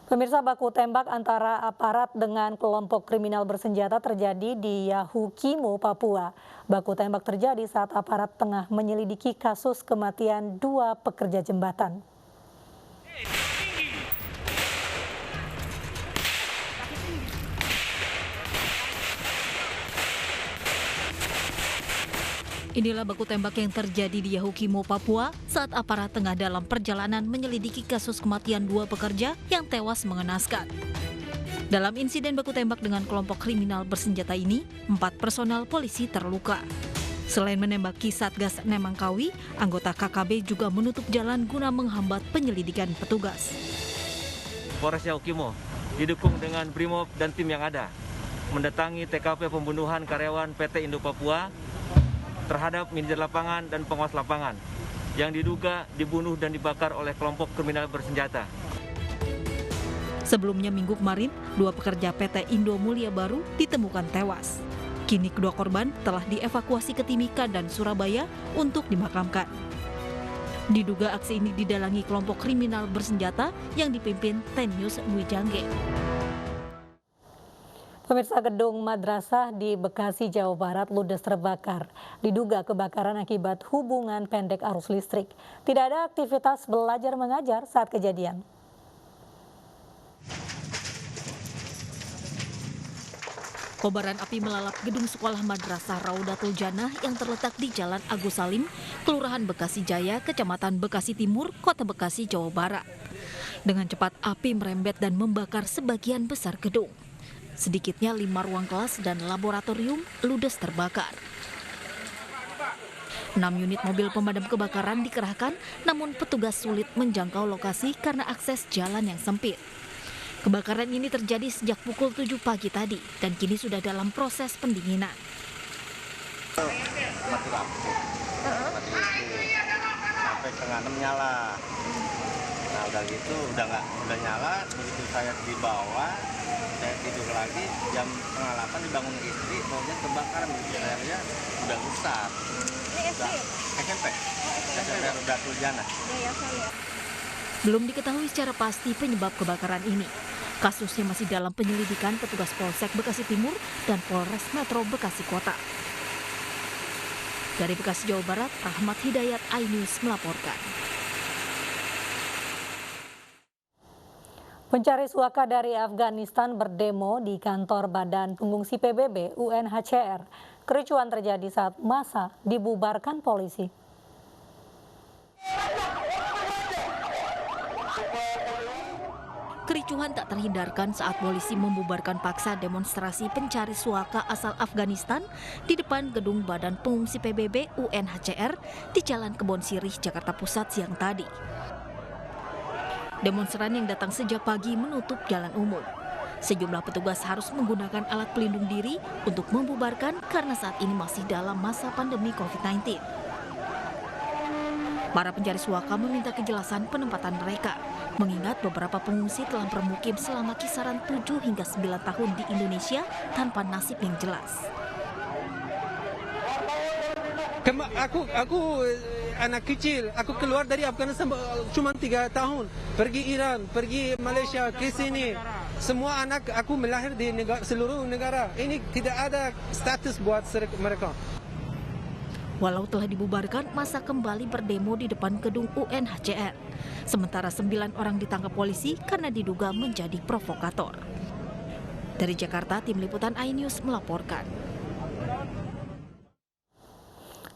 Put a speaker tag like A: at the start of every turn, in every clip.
A: Pemirsa, baku tembak antara aparat dengan kelompok kriminal bersenjata terjadi di Yahukimo, Papua. Baku tembak terjadi saat aparat tengah menyelidiki kasus kematian 2 pekerja jembatan.
B: Inilah baku tembak yang terjadi di Yahukimo, Papua saat aparat tengah dalam perjalanan menyelidiki kasus kematian 2 pekerja yang tewas mengenaskan. Dalam insiden baku tembak dengan kelompok kriminal bersenjata ini, 4 personel polisi terluka. Selain menembaki Satgas Nemangkawi, anggota KKB juga menutup jalan guna menghambat penyelidikan petugas.
C: Polres Yahukimo didukung dengan Brimob dan tim yang ada mendatangi TKP pembunuhan karyawan PT Indo Papua terhadap manajer lapangan dan pengawas lapangan yang diduga dibunuh dan dibakar oleh kelompok kriminal bersenjata.
B: Sebelumnya Minggu kemarin, 2 pekerja PT Indo Mulia Baru ditemukan tewas. Kini kedua korban telah dievakuasi ke Timika dan Surabaya untuk dimakamkan. Diduga aksi ini didalangi kelompok kriminal bersenjata yang dipimpin Tenius Mwijangge.
A: Pemirsa, gedung madrasah di Bekasi, Jawa Barat ludes terbakar. Diduga kebakaran akibat hubungan pendek arus listrik. Tidak ada aktivitas belajar mengajar saat kejadian.
B: Kobaran api melalap gedung sekolah madrasah Raudatul Jannah yang terletak di Jalan Agus Salim, Kelurahan Bekasi Jaya, Kecamatan Bekasi Timur, Kota Bekasi, Jawa Barat. Dengan cepat api merembet dan membakar sebagian besar gedung. Sedikitnya 5 ruang kelas dan laboratorium ludes terbakar. 6 unit mobil pemadam kebakaran dikerahkan, namun petugas sulit menjangkau lokasi karena akses jalan yang sempit. Kebakaran ini terjadi sejak pukul 7 pagi tadi dan kini sudah dalam proses pendinginan.
D: Mati lampu, sampai setengah 6 nyala. Nah udah gitu, udah nyala, begitu saya di bawah, saya tidur lagi, jam setengah 8 dibangun istri, baunya kebakaran, saya lihat udah besar.
E: Ini SD?
D: SMP Raudatul Jannah.
B: Belum diketahui secara pasti penyebab kebakaran ini. Kasusnya masih dalam penyelidikan petugas Polsek Bekasi Timur dan Polres Metro Bekasi Kota. Dari Bekasi, Jawa Barat, Rahmat Hidayat, iNews melaporkan.
A: Pencari suaka dari Afghanistan berdemo di kantor Badan Pengungsi PBB UNHCR. Kericuhan terjadi saat massa dibubarkan polisi.
B: Kericuhan tak terhindarkan saat polisi membubarkan paksa demonstrasi pencari suaka asal Afghanistan di depan gedung Badan Pengungsi PBB UNHCR di Jalan Kebon Sirih, Jakarta Pusat siang tadi. Demonstran yang datang sejak pagi menutup jalan umum. Sejumlah petugas harus menggunakan alat pelindung diri untuk membubarkan karena saat ini masih dalam masa pandemi COVID-19. Para pencari suaka meminta kejelasan penempatan mereka, mengingat beberapa pengungsi telah bermukim selama kisaran 7 hingga 9 tahun di Indonesia tanpa nasib yang jelas.
F: Aku anak kecil, aku keluar dari Afghanistan cuma 3 tahun, pergi Iran, pergi Malaysia, ke sini. Semua anak aku melahir di seluruh negara. Ini tidak ada status buat mereka.
B: Walau telah dibubarkan, massa kembali berdemo di depan gedung UNHCR. Sementara 9 orang ditangkap polisi karena diduga menjadi provokator. Dari Jakarta, Tim Liputan iNews melaporkan.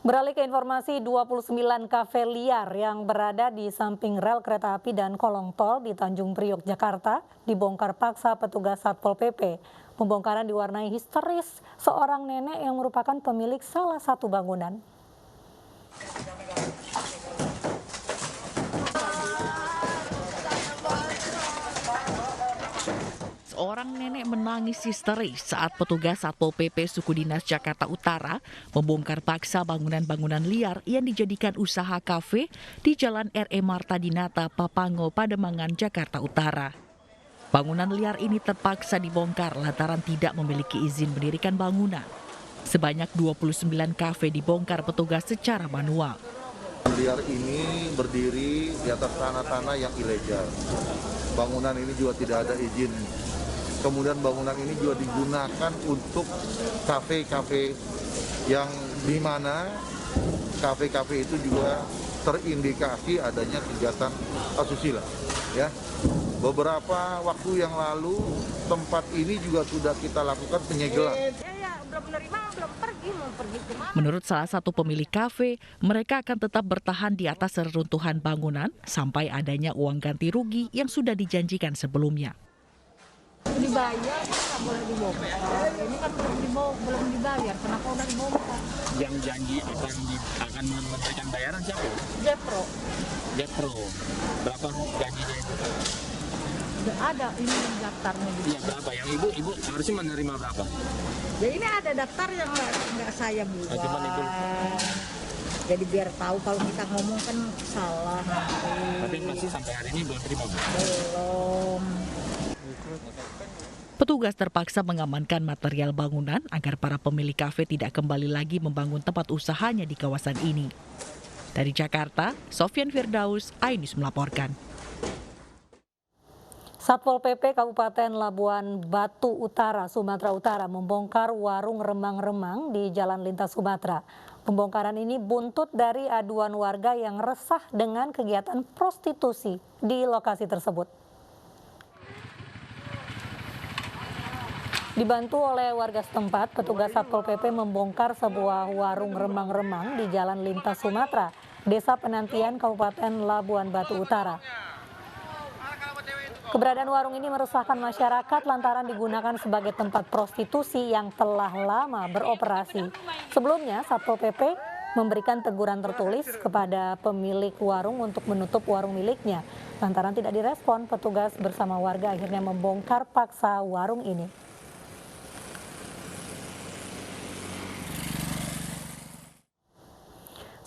A: Beralih ke informasi, 29 kafe liar yang berada di samping rel kereta api dan kolong tol di Tanjung Priok, Jakarta dibongkar paksa petugas Satpol PP. Pembongkaran diwarnai histeris seorang nenek yang merupakan pemilik salah satu bangunan.
G: Seorang nenek menangis histeris saat petugas Satpol PP Suku Dinas Jakarta Utara membongkar paksa bangunan-bangunan liar yang dijadikan usaha kafe di Jalan R.E. Marta Dinata, Papango, Pademangan, Jakarta Utara. Bangunan liar ini terpaksa dibongkar lantaran tidak memiliki izin mendirikan bangunan. Sebanyak 29 kafe dibongkar petugas secara manual.
H: Liar ini berdiri di atas tanah-tanah yang ilegal.
E: bangunan ini juga tidak ada izin. Kemudian bangunan ini juga digunakan untuk kafe-kafe yang di mana kafe-kafe itu juga terindikasi adanya kegiatan asusila. Ya, beberapa waktu yang lalu tempat ini juga sudah kita lakukan penyegelan.
G: Menurut salah satu pemilik kafe, mereka akan tetap bertahan di atas reruntuhan bangunan sampai adanya uang ganti rugi yang sudah dijanjikan sebelumnya.
H: Dibayar, nggak boleh dibongkar. Ini kan belum dibayar, kenapa udah dibongkar?
I: Yang janji akan memberikan bayaran siapa?
H: Jepro.
I: Jepro. Berapa janjinya itu?
H: Ada ini daftarnya.
I: Iya, berapa? Yang ibu harusnya menerima berapa?
H: Ya ini ada daftar yang nggak saya buat.
I: Cuman ibu.
H: Jadi biar tahu kalau kita ngomong kan salah.
I: Tapi masih sampai hari ini belum terima, Bu?
H: Belum.
G: Petugas terpaksa mengamankan material bangunan agar para pemilik kafe tidak kembali lagi membangun tempat usahanya di kawasan ini. Dari Jakarta, Sofyan Firdaus, iNews melaporkan.
A: Satpol PP Kabupaten Labuan Batu Utara, Sumatera Utara membongkar warung remang-remang di Jalan Lintas Sumatera. Pembongkaran ini buntut dari aduan warga yang resah dengan kegiatan prostitusi di lokasi tersebut. Dibantu oleh warga setempat, petugas Satpol PP membongkar sebuah warung remang-remang di Jalan Lintas Sumatera, Desa Penantian, Kabupaten Labuan Batu Utara. Keberadaan warung ini meresahkan masyarakat lantaran digunakan sebagai tempat prostitusi yang telah lama beroperasi. Sebelumnya, Satpol PP memberikan teguran tertulis kepada pemilik warung untuk menutup warung miliknya. Lantaran tidak direspon, petugas bersama warga akhirnya membongkar paksa warung ini.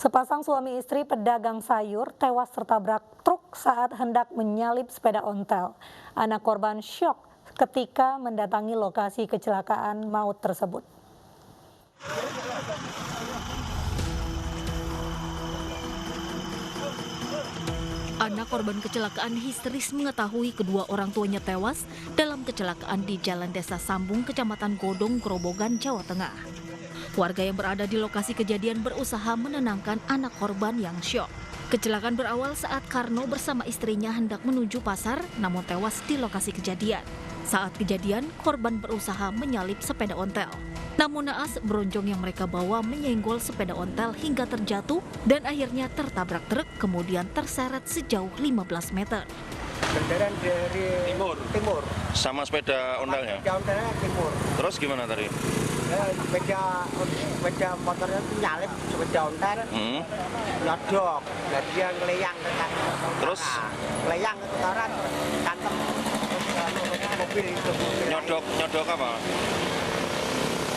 A: Sepasang suami istri pedagang sayur tewas tertabrak truk saat hendak menyalip sepeda ontel. Anak korban syok ketika mendatangi lokasi kecelakaan maut tersebut.
B: Anak korban kecelakaan histeris mengetahui kedua orang tuanya tewas dalam kecelakaan di Jalan Desa Sambung, Kecamatan Godong, Grobogan, Jawa Tengah. Warga yang berada di lokasi kejadian berusaha menenangkan anak korban yang syok. Kecelakaan berawal saat Karno bersama istrinya hendak menuju pasar namun tewas di lokasi kejadian. Saat kejadian, korban berusaha menyalip sepeda ontel. Namun naas bronjong yang mereka bawa menyenggol sepeda ontel hingga terjatuh dan akhirnya tertabrak truk kemudian terseret sejauh 15 meter.
J: Kendaraan dari timur.
D: Sama sepeda ontelnya?
J: Sepeda ontelnya timur.
D: Terus gimana tadi?
J: Sepeda motornya itu nyalip sepeda ontel, nyodok, jadi dia ngeleyang ke kanan.
D: Terus?
J: Ngeleyang ke kanan, cantem mobil itu.
D: Nyodok apa?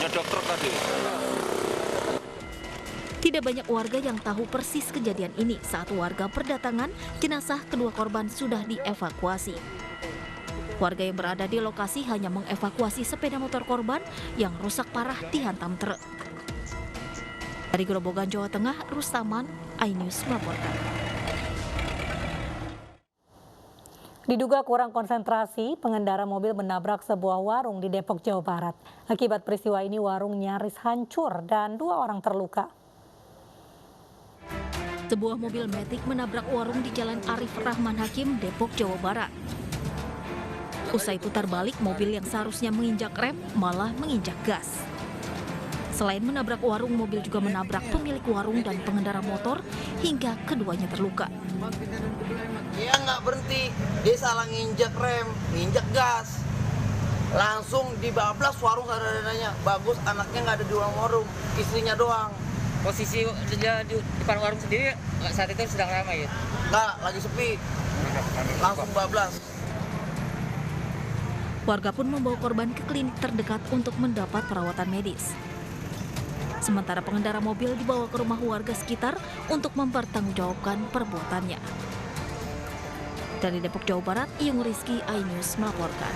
D: Nyodok truk tadi?
B: Tidak banyak warga yang tahu persis kejadian ini. Saat warga berdatangan, jenazah kedua korban sudah dievakuasi. Warga yang berada di lokasi hanya mengevakuasi sepeda motor korban yang rusak parah dihantam truk. Dari Grobogan, Jawa Tengah, Rustaman, iNews melaporkan.
A: Diduga kurang konsentrasi, pengendara mobil menabrak sebuah warung di Depok, Jawa Barat. Akibat peristiwa ini, warung nyaris hancur dan 2 orang terluka.
B: Sebuah mobil Matic menabrak warung di Jalan Arif Rahman Hakim, Depok, Jawa Barat. Usai putar balik, mobil yang seharusnya menginjak rem malah menginjak gas. Selain menabrak warung, mobil juga menabrak pemilik warung dan pengendara motor hingga keduanya terluka.
K: Dia nggak berhenti, dia salah nginjak rem, nginjak gas. Langsung dibablas warung saudaranya. Bagus anaknya nggak ada di dalam warung, istrinya doang.
L: Posisi dia di depan warung sendiri saat itu sedang ramai ya?
K: Nggak, lagi sepi. Langsung bablas.
B: Warga pun membawa korban ke klinik terdekat untuk mendapat perawatan medis. Sementara pengendara mobil dibawa ke rumah warga sekitar untuk mempertanggungjawabkan perbuatannya. Dari Depok, Jawa Barat, Iyung Rizky, iNews melaporkan.